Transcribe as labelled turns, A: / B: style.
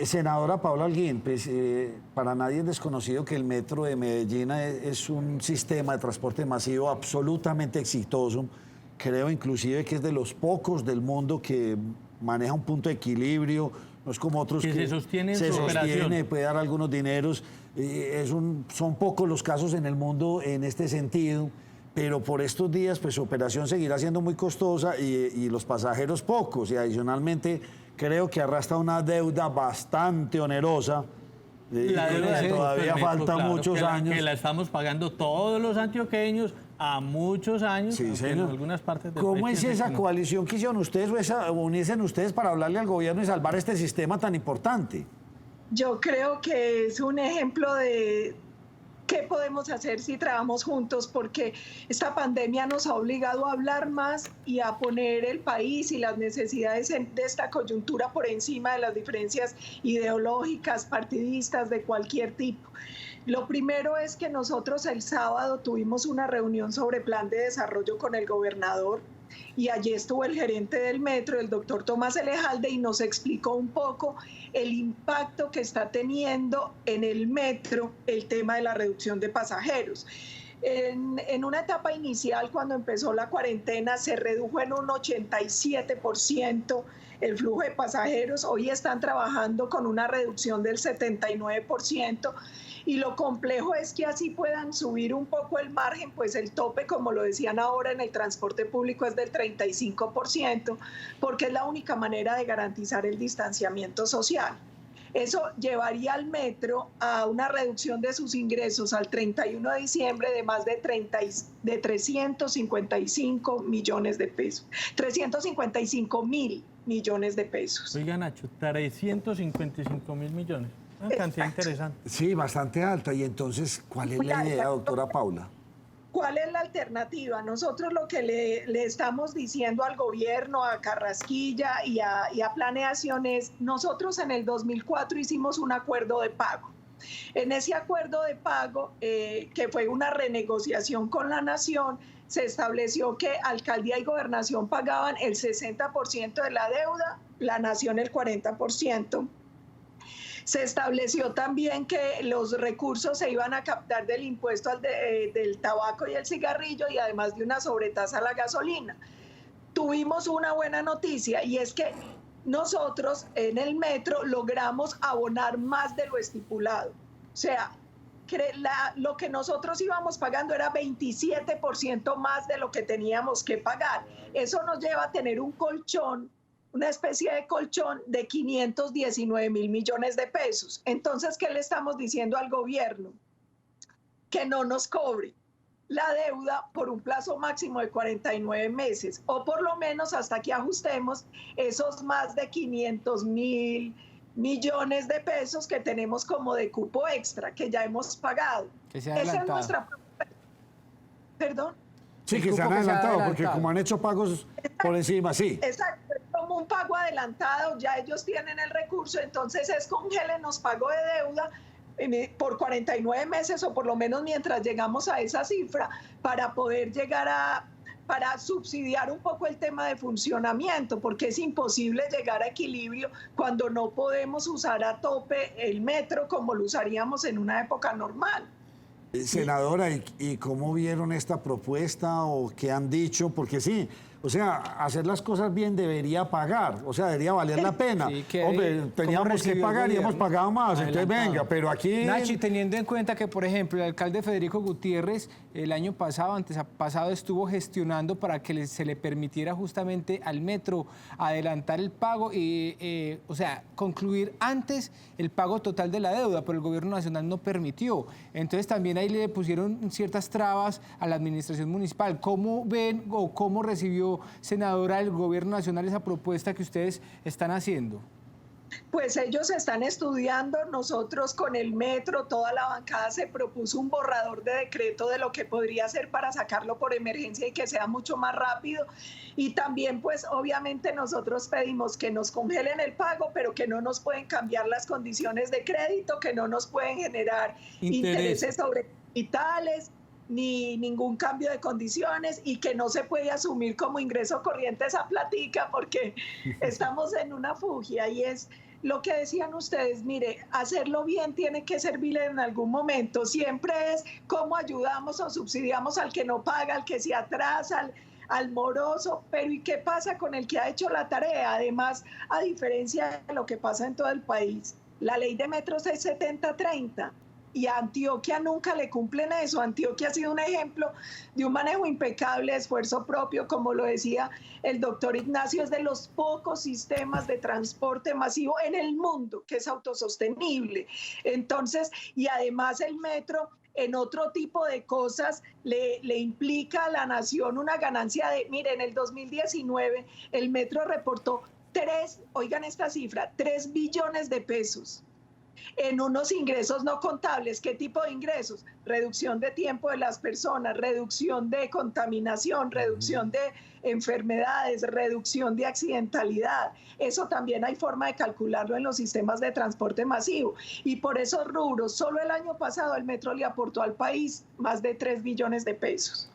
A: Senadora Paula Holguín, pues, para nadie es desconocido que el metro de Medellín es un sistema de transporte masivo absolutamente exitoso. Creo inclusive que es de los pocos del mundo que maneja un punto de equilibrio, no es como otros
B: que se sostiene en su operación.
A: Puede dar algunos dineros. Son pocos los casos en el mundo en este sentido, pero por estos días pues su operación seguirá siendo muy costosa y los pasajeros pocos, y adicionalmente creo que arrastra una deuda bastante onerosa.
B: La deuda
A: todavía falta muchos años.
B: Que la estamos pagando todos los antioqueños a muchos años,
A: sí,
B: en algunas partes del
A: ¿Cómo
B: país
A: es esa coalición que hicieron ustedes o unirse ustedes para hablarle al gobierno y salvar este sistema tan importante?
C: Yo creo que es un ejemplo de qué podemos hacer si trabajamos juntos, porque esta pandemia nos ha obligado a hablar más y a poner el país y las necesidades de esta coyuntura por encima de las diferencias ideológicas, partidistas, de cualquier tipo. Lo primero es que nosotros el sábado tuvimos una reunión sobre plan de desarrollo con el gobernador y allí estuvo el gerente del metro, el doctor Tomás Elejalde, y nos explicó un poco el impacto que está teniendo en el metro el tema de la reducción de pasajeros. En una etapa inicial, cuando empezó la cuarentena, se redujo en un 87% el flujo de pasajeros. Hoy están trabajando con una reducción del 79%. Y lo complejo es que así puedan subir un poco el margen, pues el tope, como lo decían ahora, en el transporte público es del 35%, porque es la única manera de garantizar el distanciamiento social. Eso llevaría al metro a una reducción de sus ingresos al 31 de diciembre de más de 355 millones de pesos. 355.000 millones de pesos.
B: Oiga, Nacho, 355.000 millones. Una cantidad interesante.
A: Sí, bastante alta. Y entonces, ¿cuál es la idea, doctora Paula?
C: ¿Cuál es la alternativa? Nosotros lo que le estamos diciendo al gobierno, a Carrasquilla y a Planeación es, nosotros en el 2004 hicimos un acuerdo de pago. En ese acuerdo de pago, que fue una renegociación con la Nación, se estableció que Alcaldía y Gobernación pagaban el 60% de la deuda, la Nación el 40%. Se estableció también que los recursos se iban a captar del impuesto del tabaco y el cigarrillo y además de una sobretasa a la gasolina. Tuvimos una buena noticia y es que nosotros en el metro logramos abonar más de lo estipulado. O sea, lo que nosotros íbamos pagando era 27% más de lo que teníamos que pagar. Eso nos lleva a tener un colchón, una especie de colchón de 519.000 millones de pesos. Entonces, ¿qué le estamos diciendo al gobierno? Que no nos cobre la deuda por un plazo máximo de 49 meses, o por lo menos hasta que ajustemos esos más de 500.000 millones de pesos que tenemos como de cupo extra, que ya hemos pagado.
D: Esa es nuestra
C: propuesta. ¿Perdón?
A: Sí, que se han adelantado, porque como han hecho pagos por encima, sí.
C: Exacto, como un pago adelantado, ya ellos tienen el recurso, entonces es congélenos pago de deuda por 49 meses o por lo menos mientras llegamos a esa cifra para poder llegar para subsidiar un poco el tema de funcionamiento, porque es imposible llegar a equilibrio cuando no podemos usar a tope el metro como lo usaríamos en una época normal.
A: Senadora, ¿y cómo vieron esta propuesta o qué han dicho? Porque sí, o sea, hacer las cosas bien debería pagar, o sea, debería valer la pena. Sí, hombre, teníamos que pagar y hemos pagado más, entonces venga, pero aquí...
D: Nachi, teniendo en cuenta que, por ejemplo, el alcalde Federico Gutiérrez el año pasado, antepasado, estuvo gestionando para que se le permitiera justamente al metro adelantar el pago y, o sea, concluir antes el pago total de la deuda, pero el gobierno nacional no permitió. Entonces también ahí le pusieron ciertas trabas a la administración municipal. ¿Cómo ven o cómo recibió, senadora, el gobierno nacional esa propuesta que ustedes están haciendo?
C: Pues ellos están estudiando, nosotros con el metro, toda la bancada se propuso un borrador de decreto de lo que podría hacer para sacarlo por emergencia y que sea mucho más rápido. Y también pues obviamente nosotros pedimos que nos congelen el pago, pero que no nos pueden cambiar las condiciones de crédito, que no nos pueden generar intereses sobre capitales, ni ningún cambio de condiciones y que no se puede asumir como ingreso corriente esa platica porque estamos en una fugia y es lo que decían ustedes, mire, hacerlo bien tiene que servir en algún momento. Siempre es cómo ayudamos o subsidiamos al que no paga, al que se atrasa, al moroso, pero ¿y qué pasa con el que ha hecho la tarea? Además, a diferencia de lo que pasa en todo el país, la ley de metros es 70-30. Y a Antioquia nunca le cumplen eso. Antioquia ha sido un ejemplo de un manejo impecable, de esfuerzo propio, como lo decía el doctor Ignacio, es de los pocos sistemas de transporte masivo en el mundo que es autosostenible. Entonces, y además el metro en otro tipo de cosas le implica a la nación una ganancia de, mire, en el 2019 el metro reportó oigan esta cifra, 3 billones de pesos. En unos ingresos no contables. ¿Qué tipo de ingresos? Reducción de tiempo de las personas, reducción de contaminación, reducción de enfermedades, reducción de accidentalidad. Eso también hay forma de calcularlo en los sistemas de transporte masivo. Y por esos rubros, solo el año pasado el metro le aportó al país más de 3 billones de pesos.